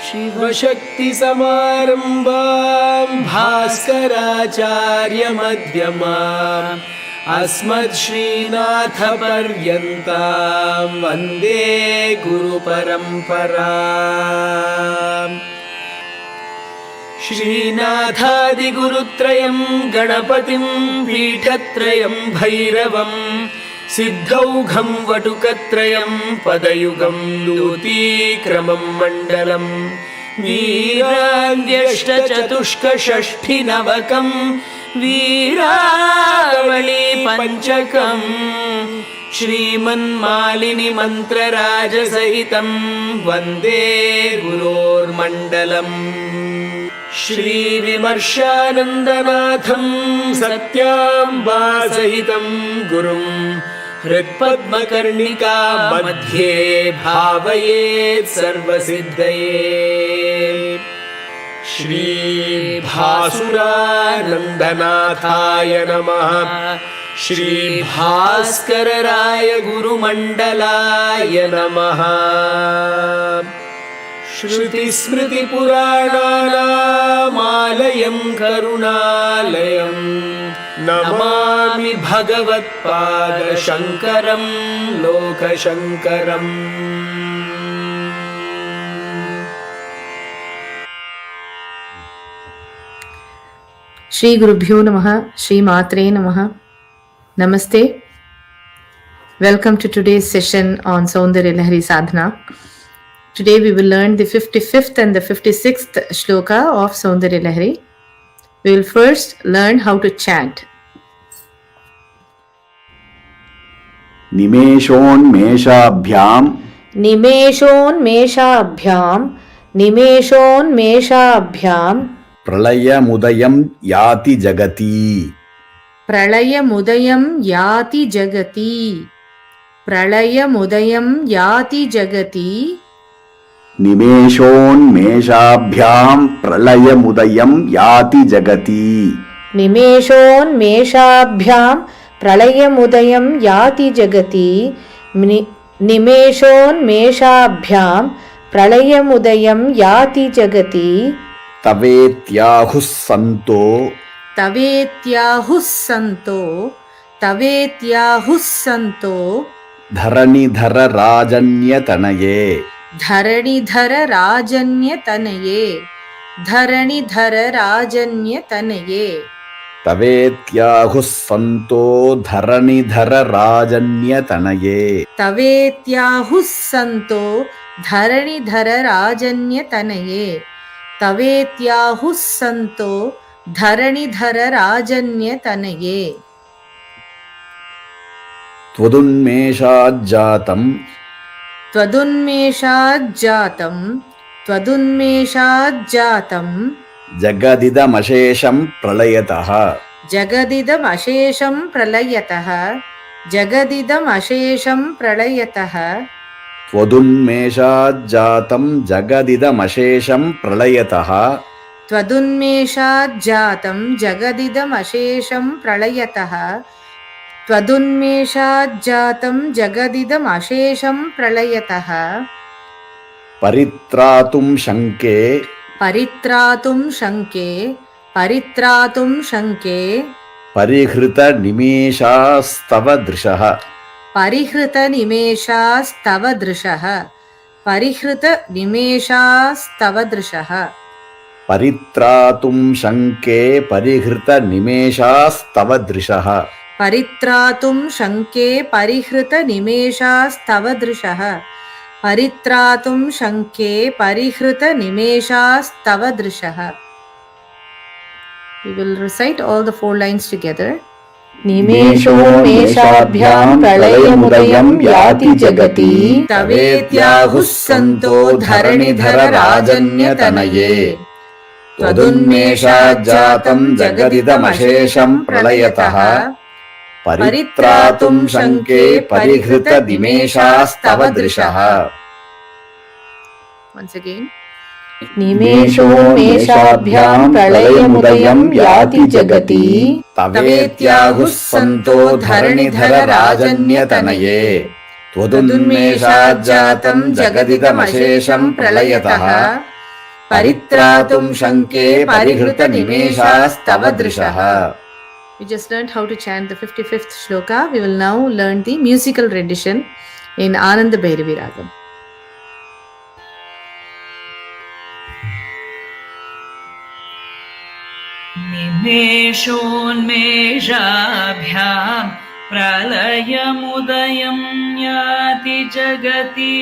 शिवशक्तिसमारम्भां भास्कराचार्यमध्यमाम् अस्मद्श्रीनाथपर्यन्तां वन्दे गुरुपरम्पराम्। श्रीनाथादिगुरुत्रयं गणपतिं पीठत्रयं भैरवं सिद्धौघं वटुकत्रयं पदयुगं दूतीक्रमं मण्डलं वीरान्यष्टचतुष्कषष्ठिनवकं वीरावली पञ्चकं श्रीमन्मालिनी मन्त्रराजसहितं वन्दे गुरोर्मण्डलम्। श्रीविमर्शानन्दनाथं सत्याम्बासहितं गुरुं हृत्पद्मकर्णिका मध्ये भावयेत् सर्वसिद्धये। श्रीभासुरानन्दनाथाय नमः। श्रीभास्करराय गुरुमण्डलाय नमः। श्रुतिस्मृतिपुराणानामालयं करुणालयं नमामि भगवत्पादशङ्करं लोकशङ्करम्। श्री गुरुभ्यो नमः, श्री मात्रे नमः. Namaste. Welcome to today's session on Soundaryalahari Sadhana. Today we will learn the 55th and the 56th shloka of Soundaryalahari. We will first learn how to chant. nimeṣonmeṣābhyāṃ nimeṣonmeṣābhyāṃ nimeṣonmeṣābhyāṃ pralayamudayam yāti jagatī pralayamudayam yāti jagatī pralayamudayam yāti jagatī nimeṣonmeṣābhyāṃ pralayamudayam yāti jagatī nimeṣonmeṣābhyāṃ pralayamudayam yāti jagatī nimeṣonmeṣābhyāṃ pralayamudayam yāti jagatī tavetyāhuḥ santo tavetyāhuḥ santo tavetyāhuḥ santo dharaṇidhararājanyatanaye dharaṇidhararājanyatanaye dharaṇidhararājanyatanaye tavetyāhuḥ santo dharaṇidhararājanyatanaye tavetyāhuḥ santo dharaṇidhararājanyatanaye tavetyāhuḥ santo dharaṇidhararājanyatanaye tvadunmeṣājjātaṃ tvadunmeṣājjātaṃ tvadunmeṣājjātaṃ jagadidamaśeṣaṃ pralayataḥ jagadidamaśeṣaṃ pralayataḥ jagadidamaśeṣaṃ pralayataḥ tvadunmeṣājjātaṃ jagadidamaśeṣaṃ pralayataḥ tvadunmeṣājjātaṃ jagadidamaśeṣaṃ pralayataḥ tvadunmeṣājjātaṃ jagadidamaśeṣaṃ pralayataḥ paritrātuṃ śaṅke paritrātuṃ śaṅke paritrātuṃ śaṅke parihṛtanimeṣāstava dṛśaḥ parihṛtanimeṣāstava dṛśaḥ parihṛtanimeṣāstava dṛśaḥ paritrātuṃ śaṅke parihṛtanimeṣāstava dṛśaḥ paritrātuṃ śaṅke parihṛtanimeṣāstava dṛśaḥ paritrātuṃ śaṅke parihṛtanimeṣāstava dṛśaḥ. We will recite all the 4 lines together. nimeṣonmeṣābhyāṃ pralayamudayam yāti jagatī tavetyāhuḥ santo dharaṇidhararājanyatanaye tvadunmeṣājjātaṃ jagadidamaśeṣaṃ pralayataḥ paritrātuṃ śaṅke parihṛtanimeṣāstava dṛśaḥ. Once again. nimeṣonmeṣābhyāṃ pralayamudayam yāti jagatī tavetyāhuḥ santo dharaṇidhararājanyatanaye tvadunmeṣājjātaṃ jagadidamaśeṣaṃ pralayataḥ परित्रातुं śaṅke parihṛtanimeṣāstava dṛśaḥ. We just learned how to chant the 55th shloka. We will now learn the musical rendition in Ananda Bhairavi Ragam. निमेषोन्मेषाभ्याम् प्रलयमुदयं याति जगति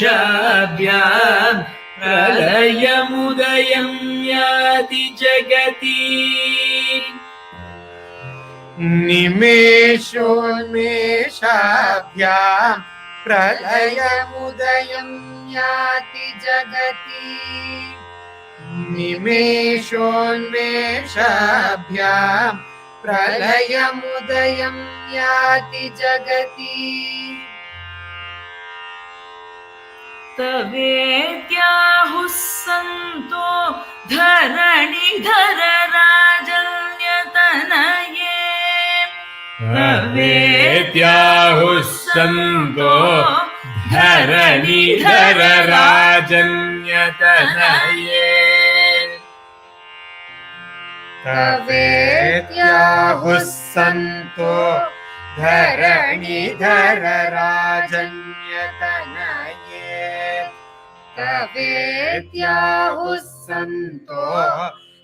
निमेषोन्मेषाभ्याम् प्रलयमुदयं याति जगति निमेषोन्मेषाभ्याम् प्रलयमुदयं याति जगति निमेषोन्मेषाभ्याम् प्रलयमुदयं याति जगति तवेत्याहुः सन्तो धरणिधरराजन्यतनये तवेत्याहुः सन्तो धरणिधरराजन्यतनये तवेत्याहुः सन्तो धरणिधरराजन्यतनये तवेत्याहुः सन्तो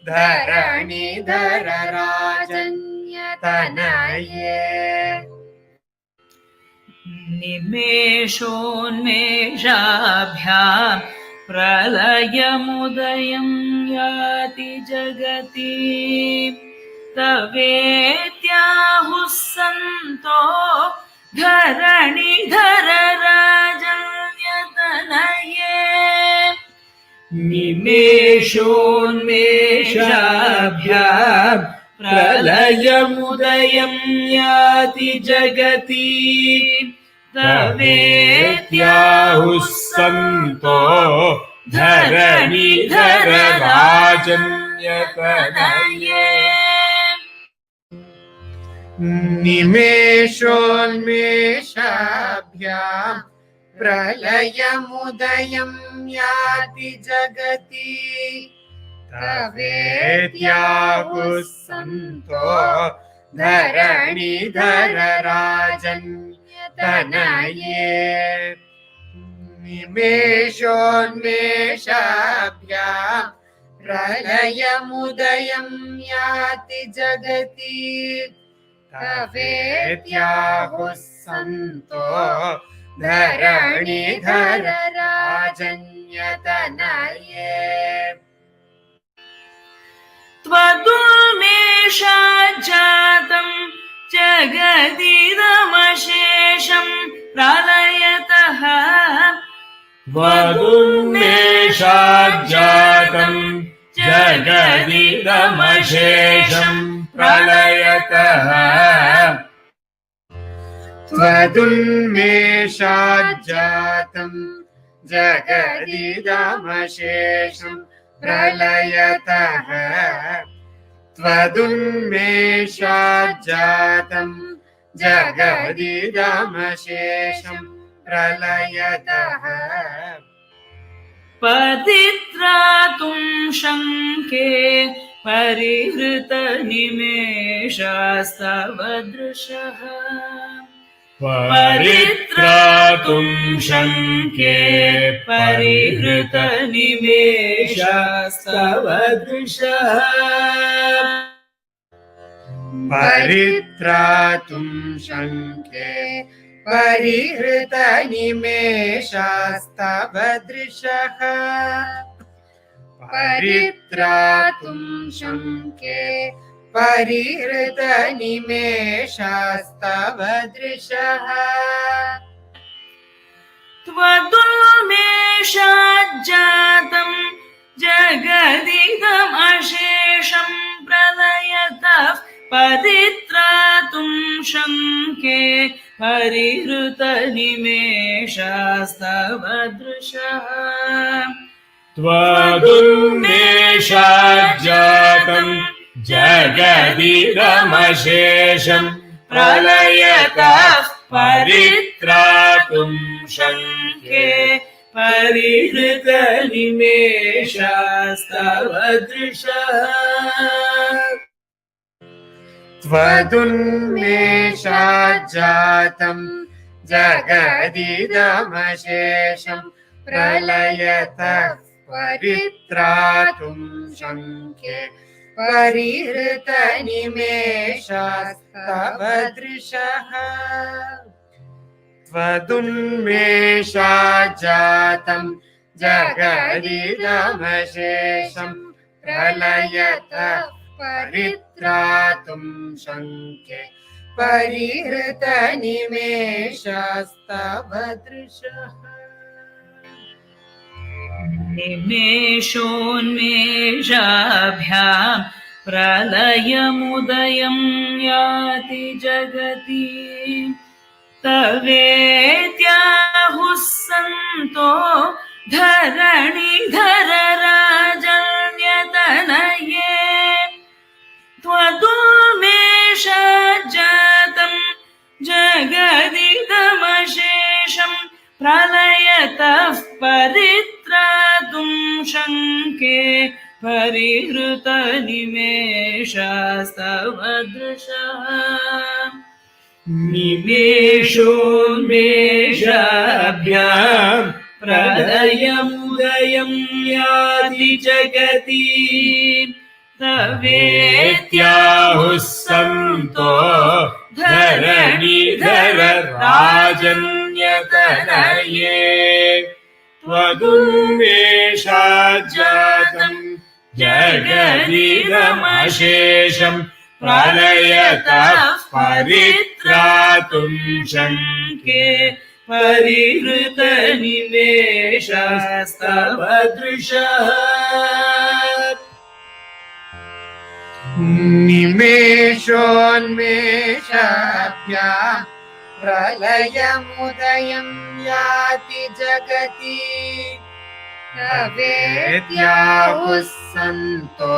धरणिधरराजन्यतनये निमेषोन्मेषाभ्याम् प्रलयमुदयं याति जगति तवेत्याहुः सन्तो धरणिधरराजन्यतनये निमेषोन्मेषाभ्याम् प्रलयमुदयं याति जगति तवेत्याहुः सन्तो धरणिधरराजन्यतनये निमेषोन्मेषाभ्याम् प्रलयमुदयं याति जगति तवेत्याहुः सन्तो धरणिधरराजन्यतनये निमेषोन्मेषाभ्याम् प्रलयमुदयं याति जगति तवेत्याहुः सन्तो धरणिधरराजन्यतनये त्वदुन्मेषाज्जातं जगदिदमशेषं प्रलयतः त्वदुन्मेषाज्जातं जगदिदमशेषं प्रलयतः त्वदुन्मेषाज्जातं जगदिदमशेषं प्रलयतः त्वदुन्मेषाज्जातं जगदिदमशेषं प्रलयतः पतित्रातुं śaṅke परिहृतनिमेषास्तव दृशः परित्रातुं śaṅke परिहृतनिमेषास्तव दृशः परित्रातुं śaṅke परिहृतनिमेषास्तव दृशः परित्रातुं śaṅke परिहृतनिमेषास्तव दृशः त्वदुन्मेषाज्जातं जगदिदमशेषं प्रलयतः पतित्रातुं śaṅke परिहृतनिमेषास्तव दृशः त्वदुन्मेषाज्जातं जगदिदमशेषं प्रलयतः परित्रातुं śrīrbaddhacchadapuṭakavāṭaṃ parihṛtanimeṣāstava dṛśaḥ tvadunmeṣājjātaṃ jagadidamaśeṣaṃ pralayataḥ paritrātuṃ śaṅke parihṛtanimeṣāstava dṛśaḥ tvadunmeṣājjātaṃ jagadidamaśeṣaṃ pralayataḥ paritrātuṃ śaṅke parihṛtanimeṣāstava dṛśaḥ निमेषोन्मेषाभ्याम् प्रलयमुदयं याति जगति तवेत्याहुः सन्तो धरणिधरराजन्यतनये त्वदुर्मेषाज्जातं जगदिदमशेषं प्रलयतः परित्रातुं शङ्के परिहृतनिमेषास्तव दृशः निमेषोन्मेषाभ्याम् प्रलयमुदयं याति जगति तवेत्याहुः सन्तो धरणिधरराजन्यतनये त्वदुन्मेषाज्जातं जगदिदमशेषं प्रलयतः परित्रातुं शङ्के परिहृतनिमेषास्तव दृशः निमेषोन्मेषाभ्याम् प्रलयमुदयं याति जगति तवेत्याहुः सन्तो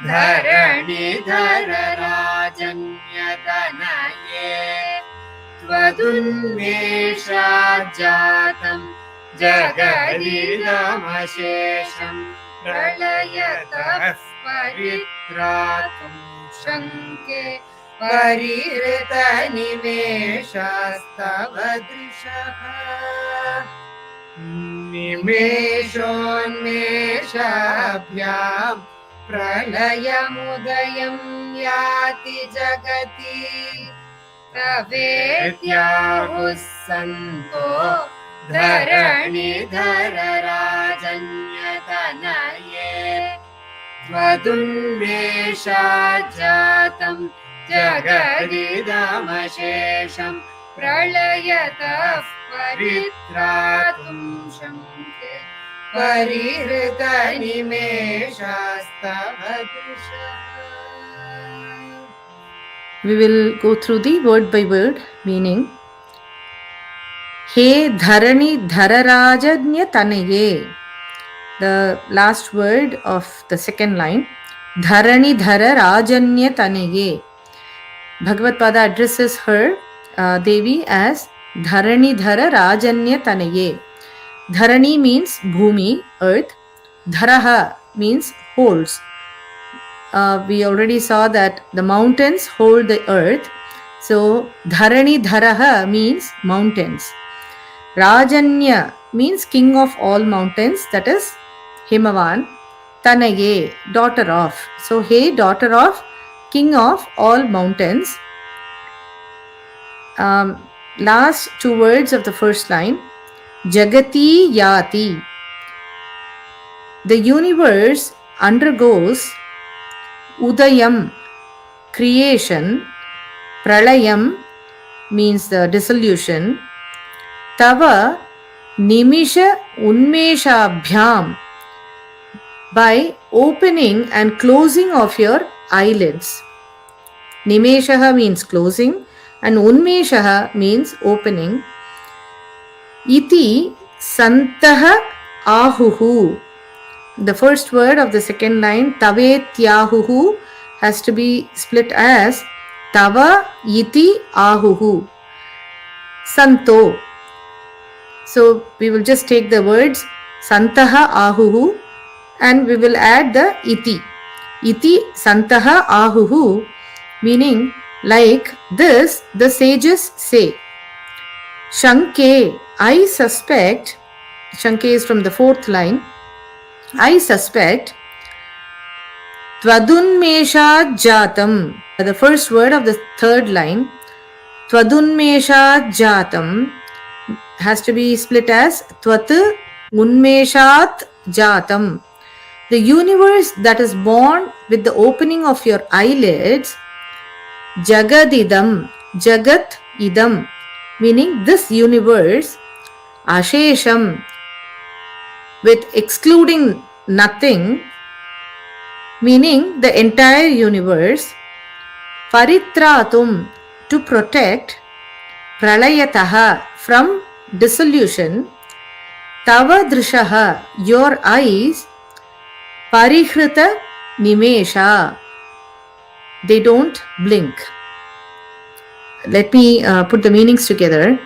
धरणिधरराजन्यतनये त्वदुन्मेषाज्जातं जगदिदमशेषं प्रलयतः परित्रातुं शङ्के परिहृतनिमेषास्तव दृशः निमेषोन्मेषाभ्याम् प्रलयमुदयं याति जगति तवेत्याहुः सन्तो धरणिधरराजन्यतनये त्वदुन्मेषाज्जातं जगदिदमशेषं प्रलयतः परित्रातुं शङ्के परिहृतनिमेषास्तव दृशः. We will go through the word by word meaning. He dharaṇidhararājanyatanaye. The last word of the second line. Dharaṇidhararājanyatanaye. Bhagavad Pada addresses her, Devi, as Dharaṇidhararājanyatanaye. Dharani means bhumi, earth. Dharaha means holds. We already saw that the mountains hold the earth. So Dharaṇidharaha means mountains. Rājanya means king of all mountains, that is Himavan. Tanaye, daughter of. So hey, daughter of king of all mountains. Last two words of the first line. Jagatī yāti. The universe undergoes udayam, creation. Pralayam means the dissolution. Tava nimeṣonmeṣābhyāṃ, by opening and closing of your eyelids. Nimeshaha means closing and unmeshaha means opening. Iti tavetyāhuḥ. The first word of the second line, tavetyāhuḥ, has to be split as tava iti ahuhu. Santo. So we will just take the words santaha ahuhu and we will add the iti. Iti santaha ahuhu, meaning like this the sages say. Śaṅke, I suspect, śaṅke is from the 4th line, I suspect tvadunmeṣājjātaṃ, the first word of the 3rd line, tvadunmeṣājjātaṃ has to be split as tvadunmeṣājjātaṃ. The universe that is born with the opening of your eyelids, jagadidam, jagat idam, meaning this universe, ashesham, with excluding nothing, meaning the entire universe, paritrātuṃ, to protect, pralayataḥ, from dissolution, tava your eyes, parihṛtanimeṣāḥ, they don't blink. Let me put the meanings together.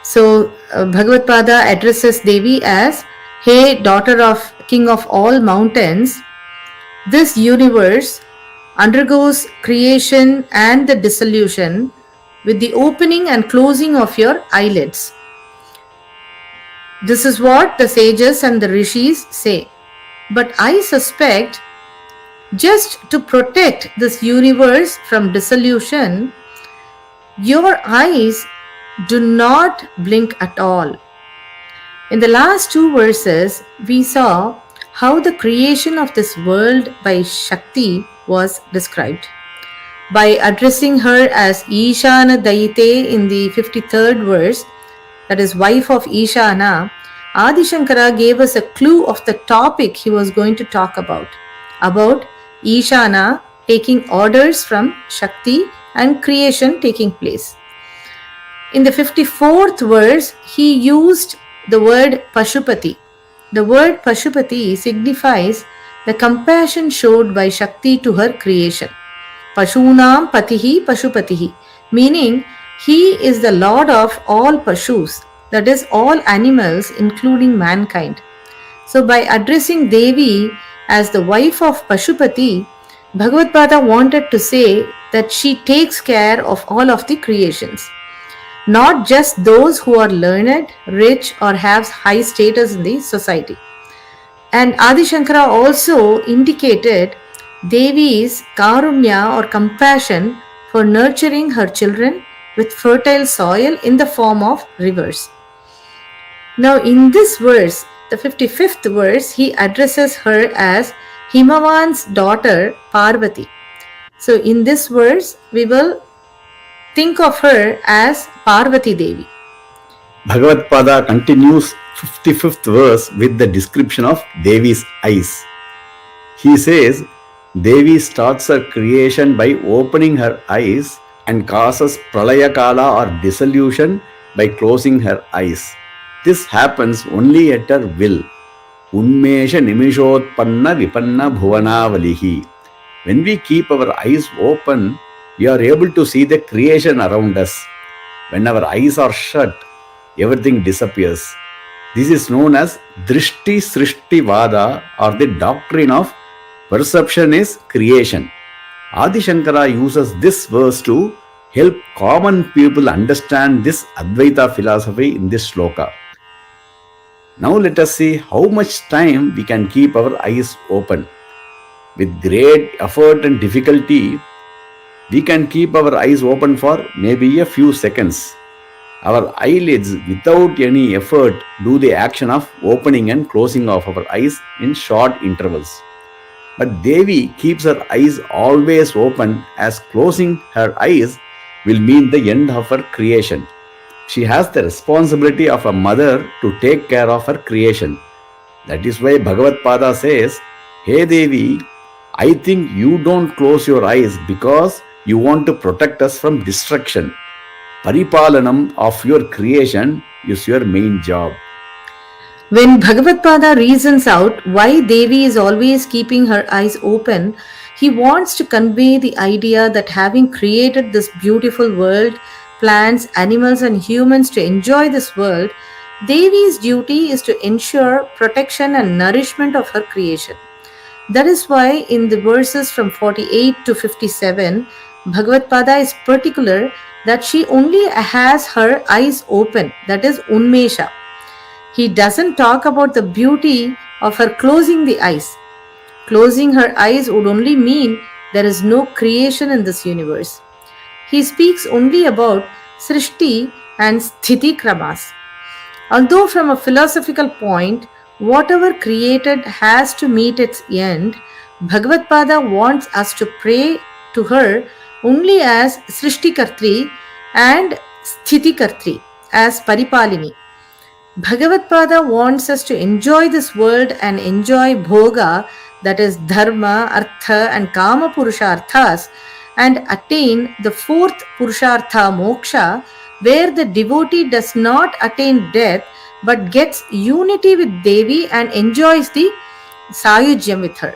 So Bhagavad Pada addresses Devi as, hey daughter of king of all mountains, this universe undergoes creation and the dissolution with the opening and closing of your eyelids. This is what the sages and the rishis say. But I suspect, just to protect this universe from dissolution, your eyes do not blink at all. In the last 2 verses, we saw how the creation of this world by Shakti was described. By addressing her as Īśāna Dayite in the 53rd verse, that is wife of Īśāna, Adi Shankara gave us a clue of the topic he was going to talk about Īśāna taking orders from Shakti and creation taking place. In the 54th verse, he used the word Pashupati. The word Pashupati signifies the compassion showed by Shakti to her creation. Pashunam patihi Pashupatihi, meaning he is the lord of all Pashus, that is all animals including mankind. So by addressing Devi as the wife of Pashupati, Bhagavad Pada wanted to say that she takes care of all of the creations, not just those who are learned, rich or have high status in the society. And Adi Shankara also indicated Devi's karunya or compassion for nurturing her children with fertile soil in the form of rivers. Now in this verse, the 55th verse, he addresses her as Himavan's daughter Parvati. So in this verse, we will think of her as Parvati Devi. Bhagavad Pada continues 55th verse with the description of Devi's eyes. He says, Devi starts her creation by opening her eyes and causes pralayakala or dissolution by closing her eyes. This happens only at her will. Unmeṣonmeṣābhyāṃ vipanna bhuvanavalihi. When we keep our eyes open, we are able to see the creation around us. When our eyes are shut, everything disappears. This is known as drishti srishti vada, or the doctrine of perception is creation. Adi Shankara uses this verse to help common people understand this Advaita philosophy in this shloka. Now let us see how much time we can keep our eyes open. With great effort and difficulty, we can keep our eyes open for maybe a few seconds. Our eyelids, without any effort, do the action of opening and closing of our eyes in short intervals. But Devi keeps her eyes always open, as closing her eyes will mean the end of her creation. She has the responsibility of a mother to take care of her creation. That is why Bhagavad Pada says, Hey Devi, I think you don't close your eyes because you want to protect us from destruction. Paripalanam of your creation is your main job. When Bhagavad Pada reasons out why Devi is always keeping her eyes open, he wants to convey the idea that having created this beautiful world, plants, animals and humans to enjoy this world, Devi's duty is to ensure protection and nourishment of her creation. That is why in the verses from 48 to 57, Bhagavad Pada is particular that she only has her eyes open, that is Unmesha. He doesn't talk about the beauty of her closing the eyes. Closing her eyes would only mean there is no creation in this universe. He speaks only about Srishti and Sthiti Kramas. Although from a philosophical point, whatever created has to meet its end, Bhagavad Pada wants us to pray to her only as Srishtikartri and Sthitikartri, as Paripalini. Bhagavad Pada wants us to enjoy this world and enjoy bhoga, that is dharma, artha and kama purusharthas, and attain the fourth purushartha moksha, where the devotee does not attain death but gets unity with Devi and enjoys the sayujyam with her.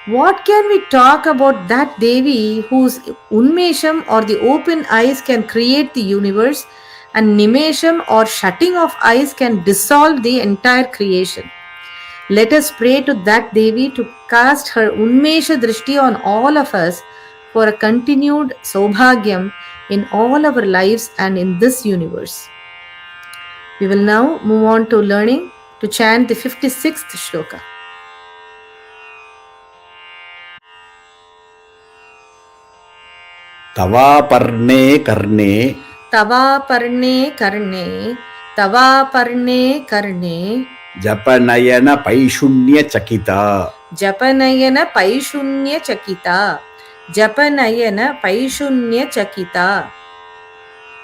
What can we talk about that Devi whose unmesham or the open eyes can create the universe, and nimesham or shutting of eyes can dissolve the entire creation? Let us pray to that Devi to cast her unmesha drishti on all of us for a continued saubhagyam in all our lives and in this universe. We will now move on to learning to chant the 56th shloka. tavāparṇe karṇe tavāparṇe karṇe tavāparṇe karṇe japanayanapaishunyacakitā japanayanapaishunyacakitā japanayanapaishunyacakitā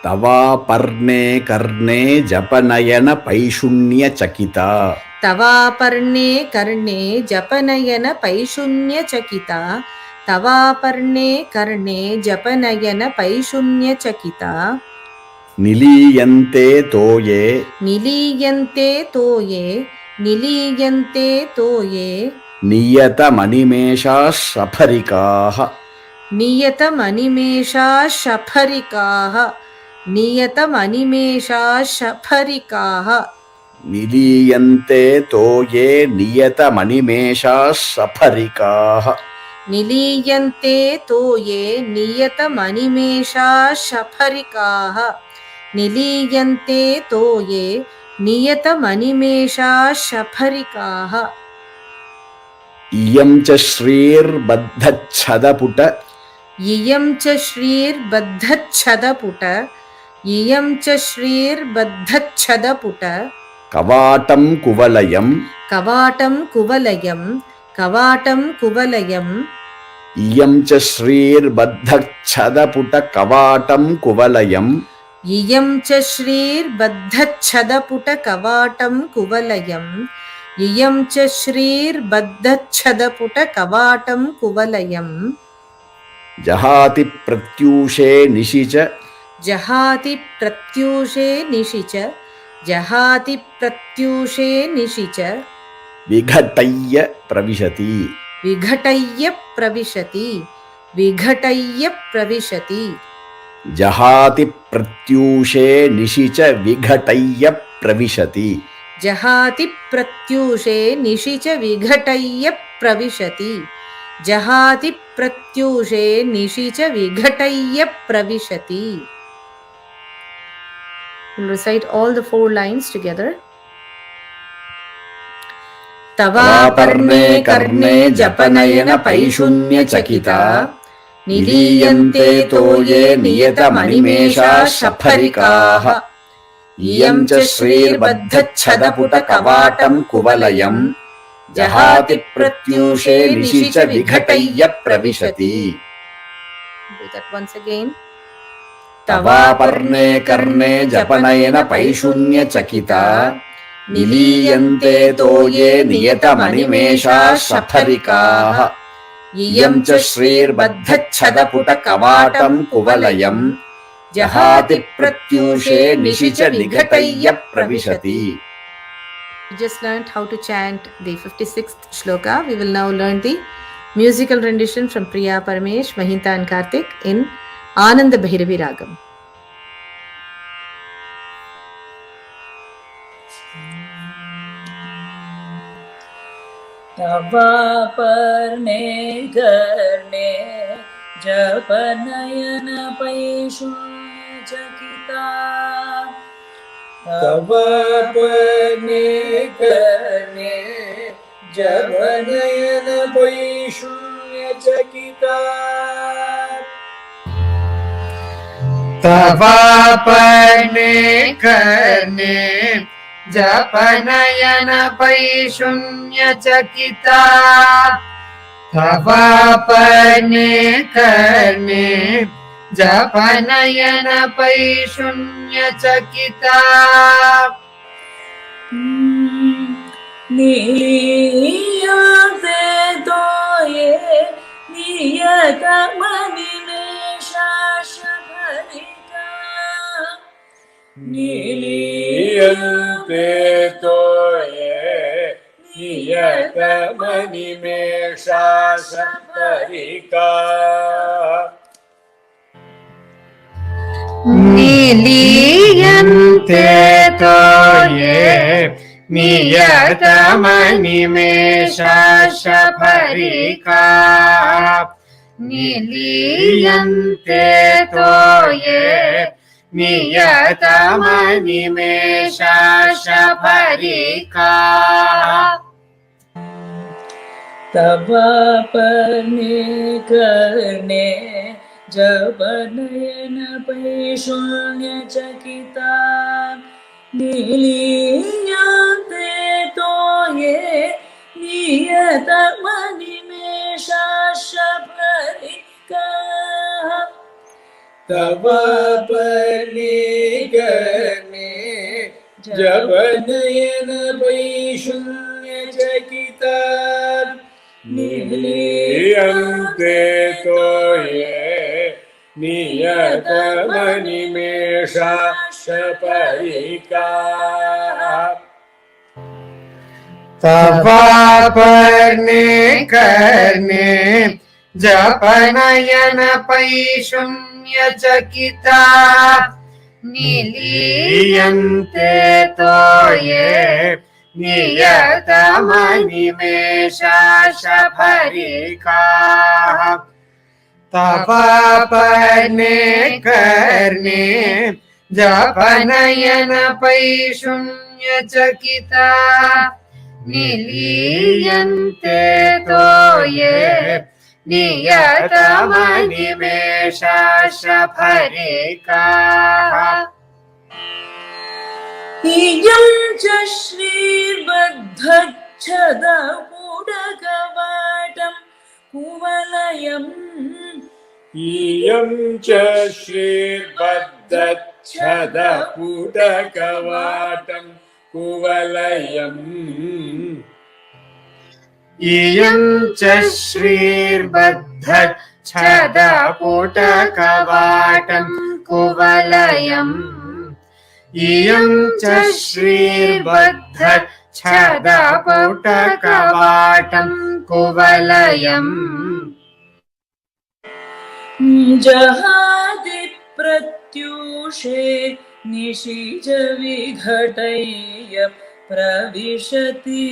tavāparṇe karṇe japanayanapaishunyacakitā tavāparṇe karṇe japanayanapaishunyacakitā tavāparṇe karṇe japanayanapaishunyacakitā nilīyante toye nilīyante toye nilīyante toye niyatamanimeṣāḥ śapharikāḥ niyatamanimeṣāḥ śapharikāḥ niyatamanimeṣāḥ śapharikāḥ nilīyante toye niyatamanimeṣāḥ śapharikāḥ nilīyante toye niyatamanimeṣāḥ śapharikāḥ nilīyante toye niyatamanimeṣāḥ śapharikāḥ iyaṃ ca śrīrbaddhacchadapuṭa iyaṃ ca śrīrbaddhacchadapuṭa iyaṃ ca śrīrbaddhacchadapuṭa kavāṭaṃ kuvalayaṃ kavāṭaṃ kuvalayaṃ kavāṭaṃ kuvalayaṃ iyaṃ ca śrīrbaddhacchadapuṭa kavāṭaṃ kuvalayaṃ iyaṃ ca śrīrbaddhacchadapuṭa kavāṭaṃ kuvalayaṃ iyaṃ ca śrīrbaddhacchadapuṭa kavāṭaṃ kuvalayaṃ jahāti pratyūṣe niṣica jahāti pratyūṣe niṣica jahāti pratyūṣe niṣica vighatayyā pravishati vighatayyā pravishati vighatayyā pravishati jahāti pratyūṣe niṣica vighatayyā pravishati jahāti pratyūṣe niṣica vighatayyā pravishati jahāti pratyūṣe niṣica vighatayyā pravishati. We'll recite all the 4 lines together. tavāparṇe karṇe japanayanapaishunyacakitā nilīyante toye niyatamanimeṣāḥ śapharikāḥ iyaṃ ca śrīrbaddhacchadapuṭa kavāṭaṃ kuvalayaṃ jahāti pratyūṣe niṣica vighatayyā pravishati. Do that once again. tavāparṇe karṇe japanayanapaishunyacakitā nilīyante toye niyatamanimeṣāḥ śapharikāḥ iyaṃ ca śrīrbaddhacchadapuṭa kavāṭaṃ kuvalayaṃ jahāti pratyūṣe niṣica vighatayyā pravishati. We just learned how to chant the 56th shloka. We will now learn the musical rendition from Priya Paramesh, Mahinta and Karthik in Ananda Bhairavi Ragam. तवापर्णे कर्णे जपनयनपैशुन्यचकिता तवापर्णे कर्णे जपनयनपैशुन्यचकिता तवापर्णे कर्णे जपनयनपैशुन्यचकिता तवापर्णे कर्णे जपनयनपैशुन्यचकिता nilīyante toye niyatamanimeṣāṣ nilīyante toye niyatamanimeṣāṣ nilīyante toye niyatamanimeṣāṣ nilīyante toye niyatamanimeṣāṣ तवापर्णे कर्णे जपनयनपैशुन्यचकिता nilīyante toye niyatamanimeṣāṣ तवापर्णे कर्णे जपनयनपैशुन्यचकिता nilīyante toye niyatamanimeṣāṣ तवापर्णे कर्णे जपनयनपैशुन्यचकिता nilīyante toye niyatamanimeṣāṣ तवापर्णे कर्णे जपनयनपैशुन्यचकिता nilīyante toye niyatamanimeṣāṣ iyaṃ ca śrīrbaddhacchadapuṭakavāṭaṃ kuvalayaṃ iyaṃ ca śrīrbaddhacchadapuṭakavāṭaṃ kuvalayaṃ iyaṃ ca śrīrbaddhacchadapuṭakavāṭaṃ kuvalayaṃ iyaṃ ca śrīrbaddhacchadapuṭakavāṭaṃ kuvalayaṃ jahāti pratyūṣe निशिच विघटय्य प्रविशति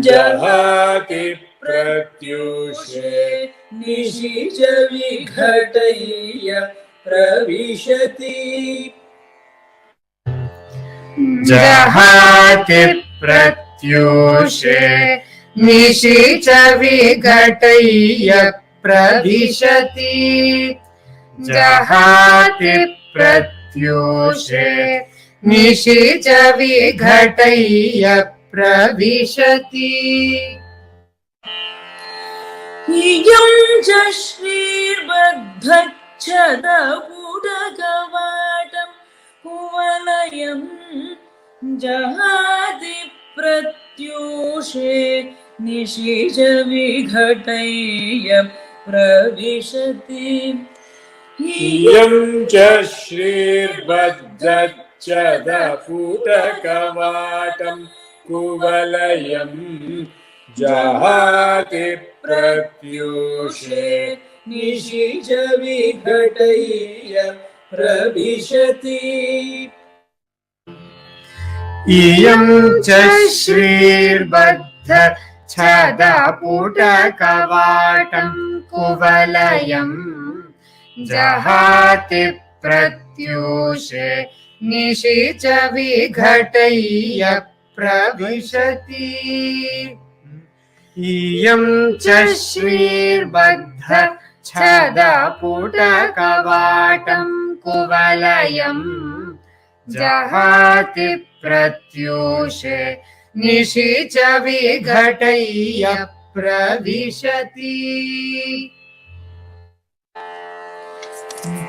जहाति प्रत्यूषे निशिच विघटय्य प्रविशति जहाति प्रत्यूषे निशिच विघटय्य प्रविशति जहाति प्रत्यूषे निशिच विघटय्य प्रविशति इयं च श्रीर्बद्धच्छदपुटकवाटं कुवलयं जहाति प्रत्यूषे निशिच विघटय्य प्रविशति इयं च श्रीर्बद्धच्छदपुटकवाटं कुवलयं जहाति प्रत्यूषे निशिच विघटय्य प्रविशति इयं च श्रीर्बद्धच्छदापुटकवाटं कुवलयम् जहाति प्रत्यूषे निशिच विघटय्य प्रविशति इयं च श्रीर्बद्धच्छदापुटकवाटं कुवलयम् जहाति प्रत्यूषे निशिच विघटय्य प्रविशति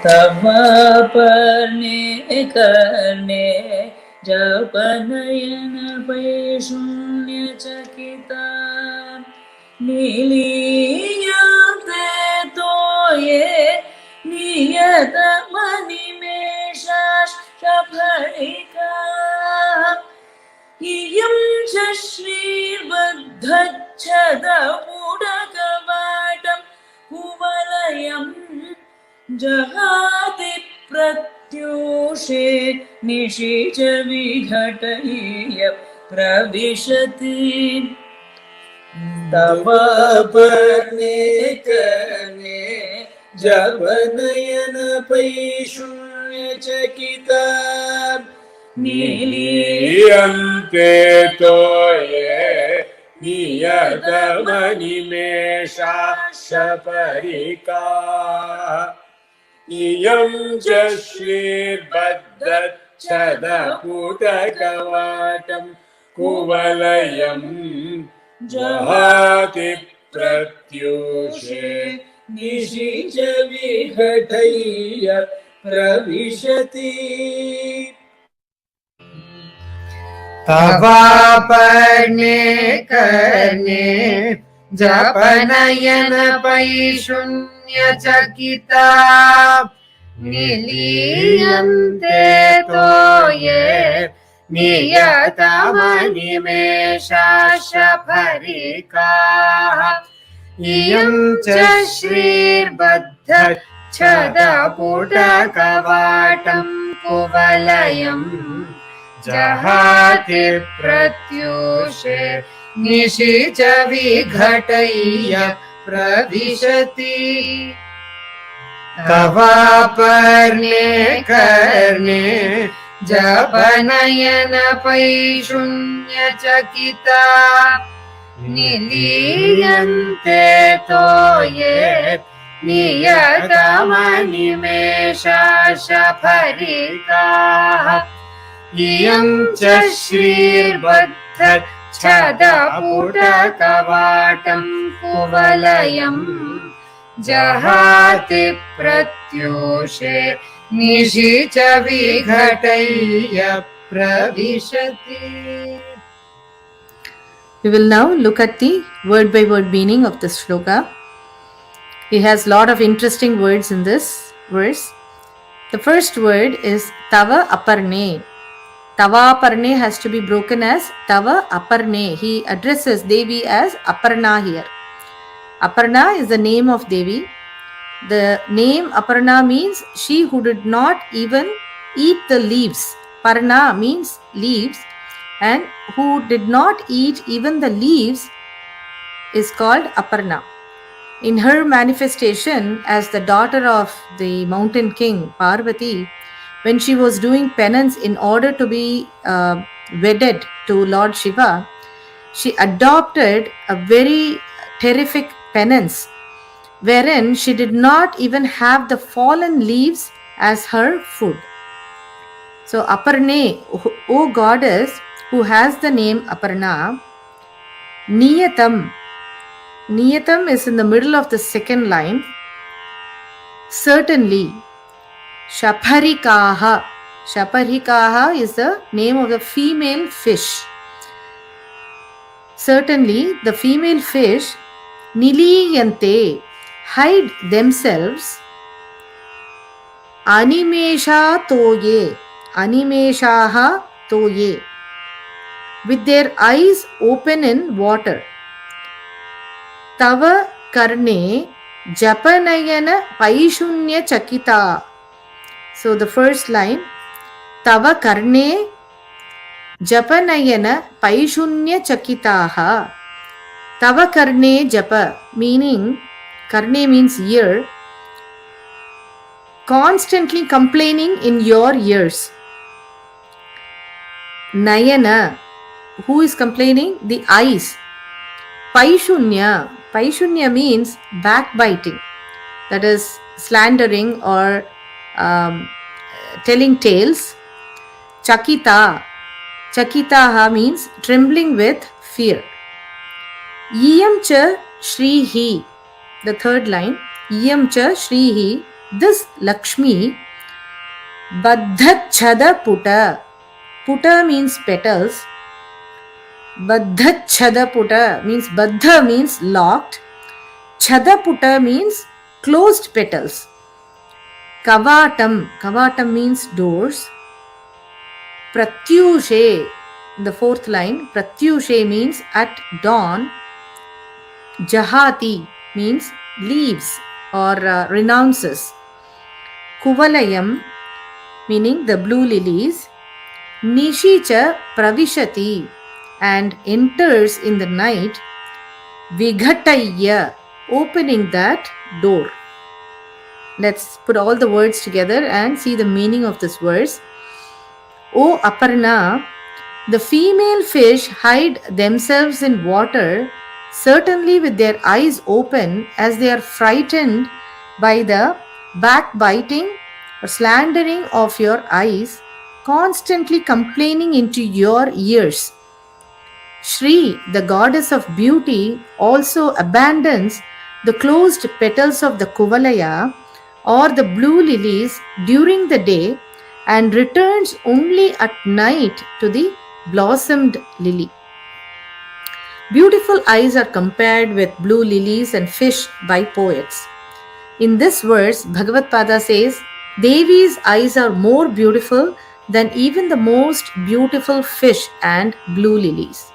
तवपर्णे कर्णे जपनयनपैशून्यचकिता nilīyante toye niyatamanimeṣāḥ śapharikāḥ iyaṃ śrīrbaddhacchadapuṭakavāṭaṃ kuvalayaṃ jahāti pratyūṣe निशिच विघटय्य प्रविशति तवपर्णे कर्णे जपनयनपैशून्यचकिता nilīyante toye niyatamanimeṣāḥ śapharikāḥ iyaṃ च śrīrbaddhacchadapuṭakavāṭaṃ kuvalayaṃ jahāti pratyūṣe निशिच विघटय्य प्रविशति तवापर्णे कर्णे जपनयनपैशून्यचकिता nilīyante toye niyatamanimeṣāḥ śapharikāḥ iyaṃ च श्रीर्बद्धच्छदापुटकवाटं कुवलयम् जहाति प्रत्यूषे निशिच विघटय्य प्रविशति तवापर्णे कर्णे जपनयनपैशून्यचकिता nilīyante toye niyatamanimeṣāḥ śapharikāḥ iyaṃ च श्रीर्बद्धच्छदापुटकवाटं कुवलयम् जहाति प्रत्यूषे निशिच विघटय्य प्रविशति. We will now look at the word by word meaning of this shloka. He has a lot of interesting words in this verse. The first word is tavāparṇe. Tavāparṇe has to be broken as tavāparṇe. He addresses Devi as Aparna here. Aparna is the name of Devi. The name Aparna means she who did not even eat the leaves. Parna means leaves, and who did not eat even the leaves is called Aparna. In her manifestation as the daughter of the mountain king Parvati, when she was doing penance in order to be wedded to Lord Shiva, she adopted a very terrific penance wherein she did not even have the fallen leaves as her food. So Aparne, O goddess who has the name Aparna, niyatam. Niyatam is in the middle of the second line. Certainly. Śapharikāḥ. Śapharikāḥ is the name of the female fish. Certainly, the female fish, nilīyante, hide themselves. Animeṣā toye. Animeṣāḥ toye. With their eyes open in water. Tava karṇe japanayanapaiśunyacakitā. So the first line, Tava karṇe japanayanapaishunyacakitā. Tava karṇejapa, meaning karne means ear, constantly complaining in your ears. Nayana, who is complaining? The eyes. Paishunya, Paishunya means backbiting, that is slandering or telling tales. Chakita, Chakitaha means trembling with fear. Iyaṃ cha śrīhi, the third line. Iyaṃ cha śrīhi, this Lakshmi. Baddhacchadapuṭa, Puta means petals. Baddhacchadapuṭa means Baddha means locked. Chadapuṭa means closed petals. Kavāṭaṃ, Kavāṭaṃ means doors. Pratyūṣe, the fourth line. Pratyūṣe means at dawn. Jahāti means leaves or renounces. Kuvalayaṃ, meaning the blue lilies. Nishicha pravishati, and enters in the night. Vighataya, opening that door. Let's put all the words together and see the meaning of this verse. O Aparna, the female fish hide themselves in water, certainly with their eyes open, as they are frightened by the backbiting or slandering of your eyes, constantly complaining into your ears. Shri, the goddess of beauty, also abandons the closed petals of the kuvalaya or the blue lilies during the day and returns only at night to the blossomed lily. Beautiful eyes are compared with blue lilies and fish by poets. In this verse, Bhagavad Pada says, Devi's eyes are more beautiful than even the most beautiful fish and blue lilies.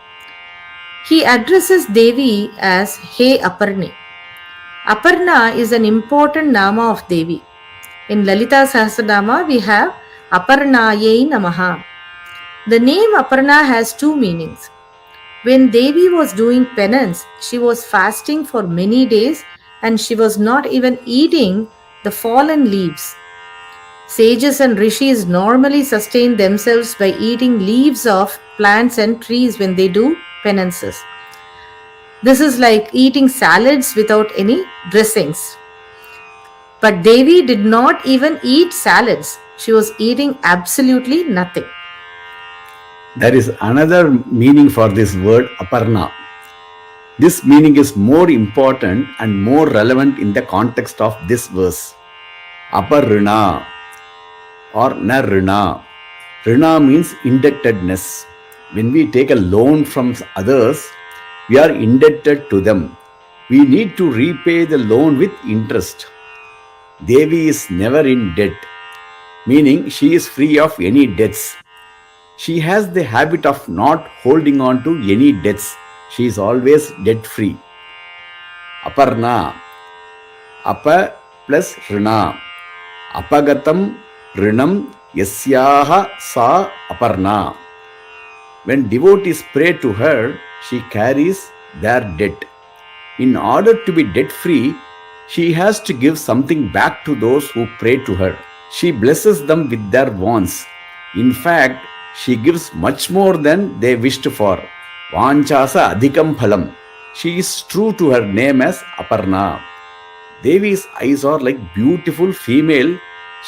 He addresses Devi as He Aparne. Aparna is an important nama of Devi. In Lalita Sahasranama, we have Aparnayai Namaha. The name Aparna has two meanings. When Devi was doing penance, she was fasting for many days and she was not even eating the fallen leaves. Sages and rishis normally sustain themselves by eating leaves of plants and trees when they do penances. This is like eating salads without any dressings. But Devi did not even eat salads. She was eating absolutely nothing. There is another meaning for this word aparna. This meaning is more important and more relevant in the context of this verse. Aparrina or narrina. Rina means indebtedness. When we take a loan from others, we are indebted to them. We need to repay the loan with interest. Devi is never in debt, meaning she is free of any debts. She has the habit of not holding on to any debts. She is always debt-free. Aparna. Apa plus rina. Apagatam rinam yasyaha sa aparna. When devotees pray to her, she carries their debt. In order to be debt-free, she has to give something back to those who pray to her. She blesses them with their wants. In fact, she gives much more than they wished for. Vanchasa adhikam phalam. She is true to her name as Aparna. Devi's eyes are like beautiful female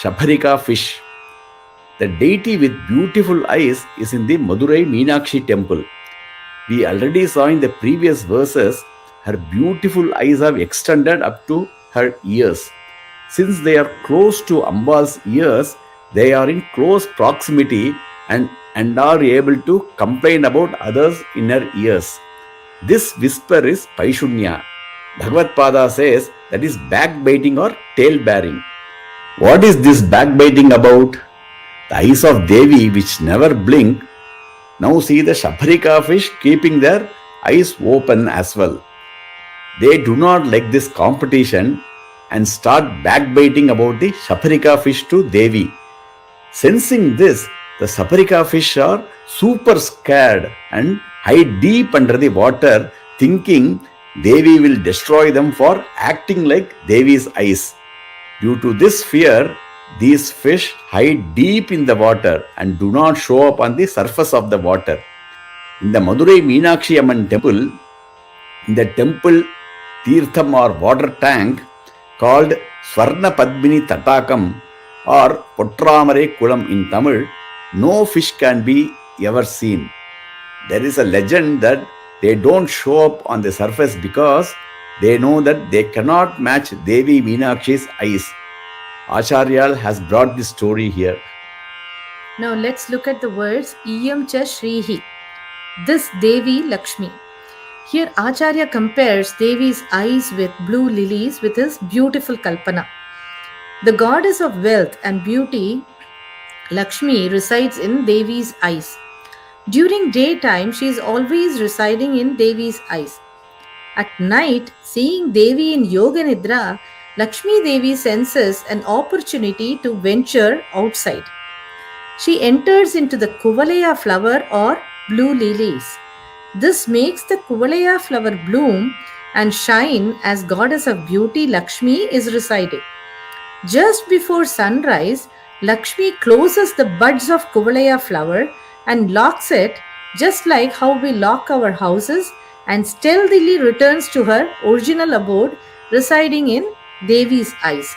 śapharikāḥ fish. The deity with beautiful eyes is in the Madurai Meenakshi temple. We already saw in the previous verses, her beautiful eyes have extended up to her ears. Since they are close to Amba's ears, they are in close proximity and are able to complain about others in her ears. This whisper is Paishunya. Bhagavad Pada says that is backbiting or tail bearing. What is this backbiting about? The eyes of Devi, which never blink, now see the śapharikāḥ fish keeping their eyes open as well. They do not like this competition and start backbiting about the śapharikāḥ fish to Devi. Sensing this, the saparika fish are super scared and hide deep under the water, thinking Devi will destroy them for acting like Devi's eyes. Due to this fear, these fish hide deep in the water and do not show up on the surface of the water. In the Madurai Meenakshi Amman temple, in the temple Tirtham or water tank called Swarna Padmini Tatakam or Potramare Kulam in Tamil, no fish can be ever seen. There is a legend that they don't show up on the surface because they know that they cannot match Devi Meenakshi's eyes. Acharyal has brought this story here. Now let's look at the words iyaṃ cha Shrihi. This Devi Lakshmi. Here Acharya compares Devi's eyes with blue lilies with his beautiful Kalpana. The goddess of wealth and beauty, Lakshmi, resides in Devi's eyes. During daytime, she is always residing in Devi's eyes. At night, seeing Devi in Yoga Nidra, Lakshmi Devi senses an opportunity to venture outside. She enters into the kuvalaya flower or blue lilies. This makes the kuvalaya flower bloom and shine as goddess of beauty Lakshmi is residing. Just before sunrise, Lakshmi closes the buds of kuvalaya flower and locks it just like how we lock our houses, and stealthily returns to her original abode residing in Devi's eyes.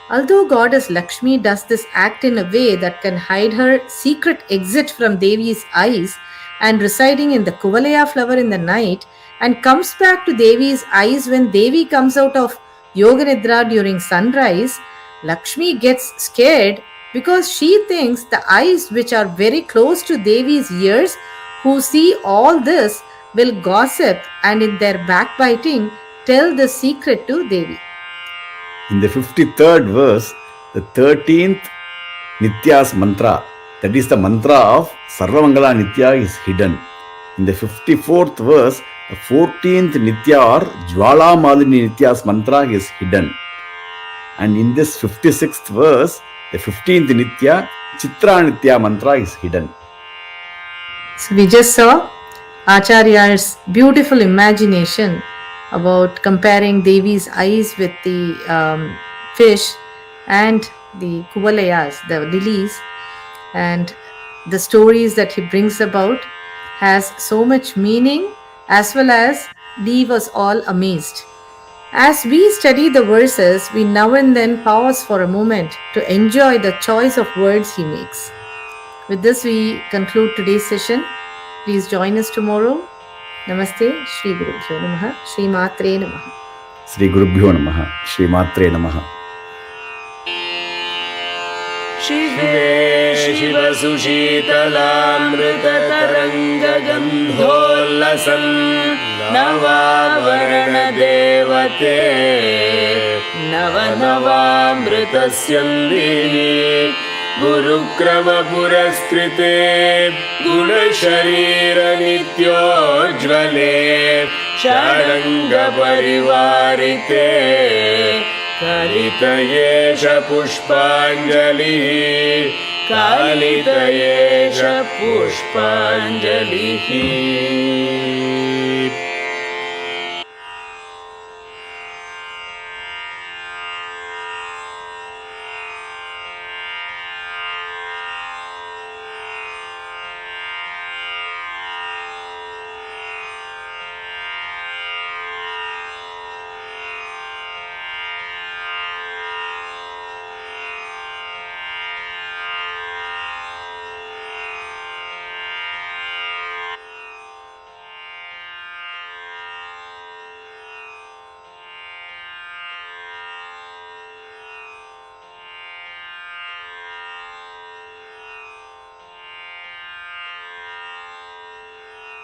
Although goddess Lakshmi does this act in a way that can hide her secret exit from Devi's eyes and residing in the kuvalaya flower in the night, and comes back to Devi's eyes when Devi comes out of Yoga Nidra during sunrise, Lakshmi gets scared because she thinks the eyes which are very close to Devi's ears, who see all this, will gossip and in their backbiting tell the secret to Devi. In the 53rd verse, the 13th Nitya's mantra, that is the mantra of Sarvamangala Nitya, is hidden. In the 54th verse, the 14th Nitya or Jwala Madhini Nitya's mantra is hidden. And in this 56th verse, the 15th Nitya, Chitra Nitya mantra is hidden. So we just saw Acharya's beautiful imagination about comparing Devi's eyes with the fish and the kuvalayas, the lilies, and the stories that he brings about has so much meaning as well as leave us all amazed. As we study the verses, we now and then pause for a moment to enjoy the choice of words he makes. With this, we conclude today's session. Please join us tomorrow. Namaste, Shri Gurubhyo Namaha, Shri Matre Namaha. Shri Gurubhyo Namaha, Shri Matre Namaha. शिवे शिवसुशीतलामृततरङ्गगन्धोल्लसन् नवावरणदेवते नवनवामृतस्यन्दी गुरुक्रमपुरस्कृते गुणशरीरनित्योज्ज्वले षडङ्गपरिवारिते कालितयेष पुष्पाञ्जलिः कालितयेष पुष्पाञ्जलिः